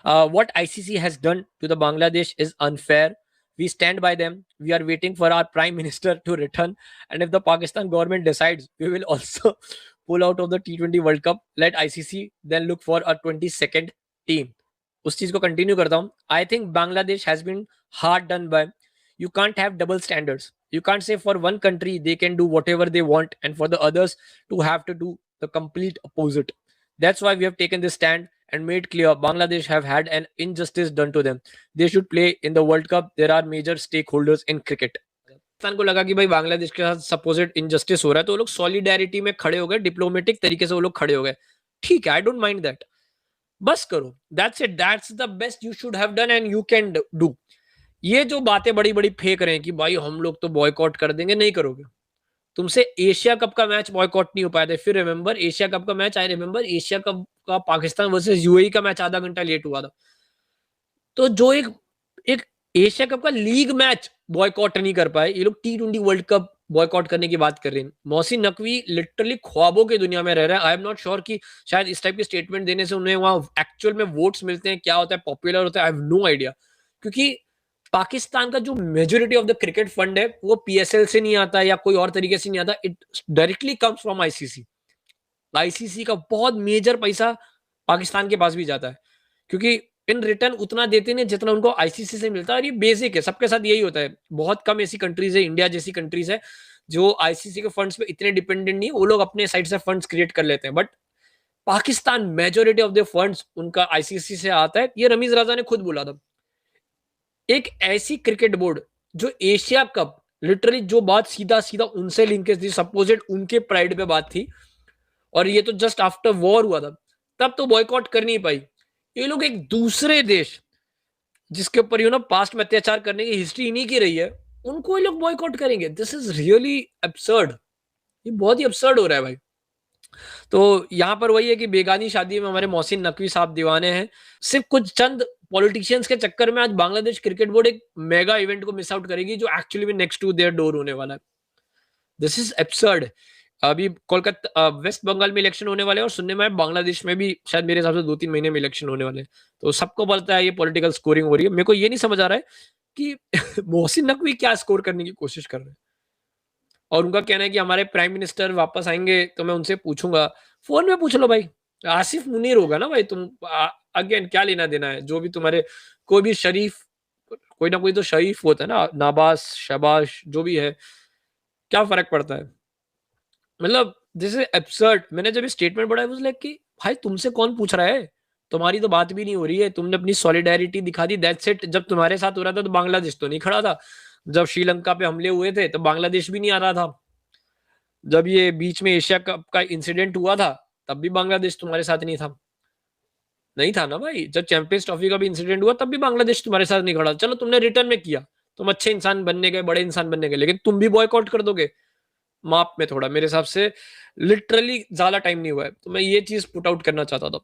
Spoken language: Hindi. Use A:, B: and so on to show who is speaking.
A: What ICC has done to the Bangladesh is unfair. We stand by them. We are waiting for our prime minister to return. And if the Pakistan government decides, we will also pull out of the T20 World Cup. Let ICC then look for a 22nd team. उस चीज को कंटिन्यू करता हूं. I think Bangladesh has been hard done by. You can't have double standards. You can't say for one country they can do whatever they want and for the others to have to do the complete opposite. That's why we have taken this stand and made clear Bangladesh have had an injustice done to them. They should play in the World Cup. There are major stakeholders in cricket. Pakistan को लगा कि भाई बांग्लादेश के साथ सपोजिट इनजस्टिस हो रहा है तो वो लोग सॉलिडेरिटी में खड़े हो गए, डिप्लोमेटिक तरीके से वो लोग खड़े हो गए. ठीक है, आई डोंट माइंड दैट. बस करो, that's it, that's the best you should have done and you can do. ये जो बातें बड़ी बड़ी फेंक रहे हैं कि भाई हम लोग तो बॉयकॉट कर देंगे, नहीं करोगे. तुमसे एशिया कप का मैच बॉयकॉट नहीं हो पाया था. फिर रिमेंबर एशिया कप का match, I remember Asia cup का पाकिस्तान वर्सेस यूएई का मैच आधा घंटा लेट हुआ था. तो जो एक एक एशिया कप का लीग मैच बॉयकॉट नहीं कर पाए, ये लोग T20 वर्ल्ड कप बॉयकॉट करने की बात कर रहे हैं. मोहसिन नकवी लिटरली ख्वाबों की दुनिया में रह रहा है. आई एम नॉट श्योर कि शायद इस टाइप के स्टेटमेंट देने से उन्हें वहां एक्चुअल में वोट्स मिलते हैं, क्या होता है, पॉपुलर होता है, आई हैव नो आइडिया. क्योंकि पाकिस्तान का जो majority of the cricket fund है वो पीएसएल से नहीं आता या कोई और तरीके से नहीं आता. It directly comes from ICC. ICC का बहुत मेजर पैसा पाकिस्तान के पास भी जाता है, क्योंकि इन रिटर्न उतना देते नहीं जितना उनको आईसीसी से मिलता है. और ये बेसिक है, सबके साथ यही होता है. बहुत कम ऐसी कंट्रीज है, इंडिया जैसी कंट्रीज है, जो आईसीसी के फंड्स पे इतने डिपेंडेंट नहीं है. वो लोग अपने साइड से फंड्स क्रिएट कर लेते हैं. But Pakistan majority of the funds उनका आईसीसी से आता है. ये रमीज राजा ने खुद बोला था. एक ऐसी क्रिकेट बोर्ड जो एशिया कप, लिटरली जो बात सीधा सीधा उनसे लिंकेज थी, सपोजिट उनके प्राइड पे बात थी, और ये तो जस्ट आफ्टर वॉर हुआ था, तब तो बॉयकॉट कर नहीं पाई. ये लोग एक दूसरे देश जिसके ऊपर पास्ट में अत्याचार करने की हिस्ट्री इन्हीं की रही है, उनको ये लोग बॉयकॉट करेंगे. This is really absurd. ये बहुत ही एब्सर्ड हो रहा है भाई. तो यहाँ पर वही है कि बेगानी शादी में हमारे मोहसिन नकवी साहब दीवाने हैं. सिर्फ कुछ चंद पॉलिटिशियंस के चक्कर में आज बांग्लादेश क्रिकेट बोर्ड एक मेगा इवेंट को मिस आउट करेगी जो एक्चुअली में नेक्स्ट टू देयर डोर होने वाला है. This is absurd. अभी कोलकाता वेस्ट बंगाल में इलेक्शन होने वाले हैं और सुनने में बांग्लादेश में भी शायद मेरे हिसाब से 2-3 महीने में इलेक्शन होने वाले हैं. तो सबको पता है ये पॉलिटिकल स्कोरिंग हो रही है. मेरे को ये नहीं समझ आ रहा है कि मोहसिन नकवी क्या स्कोर करने की कोशिश कर रहे हैं. और उनका कहना है कि हमारे प्राइम मिनिस्टर वापस आएंगे तो मैं उनसे पूछूंगा. फोन में पूछ लो भाई. आसिफ मुनीर होगा ना भाई. तुम अगेन क्या लेना देना है, जो भी तुम्हारे कोई भी शरीफ, कोई ना कोई तो शरीफ होता है ना, नाबास शबाश जो भी है, क्या फर्क पड़ता है. मतलब दिस इज एब्सर्ड. मैंने जब स्टेटमेंट पढ़ा वाज लाइक कि भाई तुमसे कौन पूछ रहा है, तुम्हारी तो बात भी नहीं हो रही है, तुमने अपनी सॉलिडेरिटी दिखा दी, दैट्स इट. जब तुम्हारे साथ हो रहा था तो बांग्लादेश तो नहीं खड़ा था. जब श्रीलंका पे हमले हुए थे तो बांग्लादेश भी नहीं आ रहा था. जब ये बीच में एशिया कप का इंसिडेंट हुआ था तब भी बांग्लादेश तुम्हारे साथ नहीं था. नहीं था ना भाई. जब चैंपियंस ट्रॉफी का भी इंसिडेंट हुआ तब भी बांग्लादेश तुम्हारे साथ नहीं खड़ा. चलो तुमने रिटर्न में किया, तुम अच्छे इंसान बनने गए, बड़े इंसान बनने गए, लेकिन तुम भी बॉयकॉट कर दोगे. माप में थोड़ा, मेरे हिसाब से लिटरली ज्यादा टाइम नहीं हुआ है. तो मैं ये चीज पुट आउट करना चाहता था.